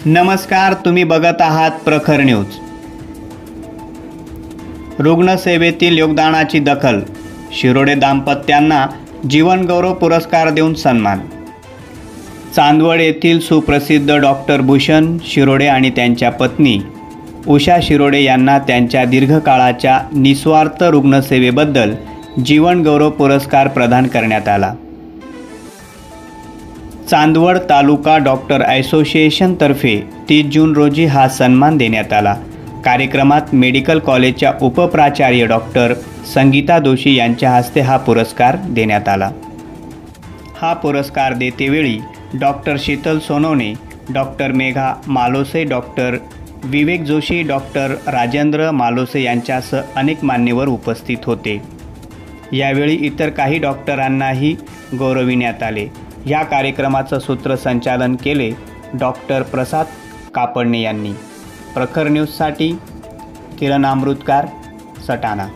नमस्कार, तुम्ही बघत आहात प्रखर न्यूज। रुग्णसेवेतील योगदानाची दखल, शिरोडे दाम्पत्यांना जीवनगौरव पुरस्कार देऊन सन्मान। चांदवड येथील सुप्रसिद्ध डॉक्टर भूषण शिरोडे आणि त्यांच्या पत्नी उषा शिरोडे यांना त्यांच्या दीर्घकाळाच्या निस्वार्थ रुग्णसेवेबद्दल जीवनगौरव पुरस्कार प्रदान करण्यात आला। चांदवड तालुका डॉक्टर असोसिएशनतर्फे 30 जून रोजी हा सन्मान देण्यात आला। कार्यक्रमात मेडिकल कॉलेजच्या उपप्राचार्य डॉक्टर संगीता दोशी यांच्या हस्ते हा पुरस्कार देण्यात आला। हा पुरस्कार देतेवेळी doctor Sheetal Sonawane, doctor Megha Malose, doctor Vivek Joshi, doctor Rajendra Malose यांच्यासह अनेक मान्यवर उपस्थित होते। यावेळी इतर काही डॉक्टरांनाही गौरविण्यात आले। या कार्यक्रमाचं सूत्रसंचालन केले डॉक्टर प्रसाद कापडणे यांनी। प्रखर न्यूजसाठी किरण अमृतकार, सटाणा।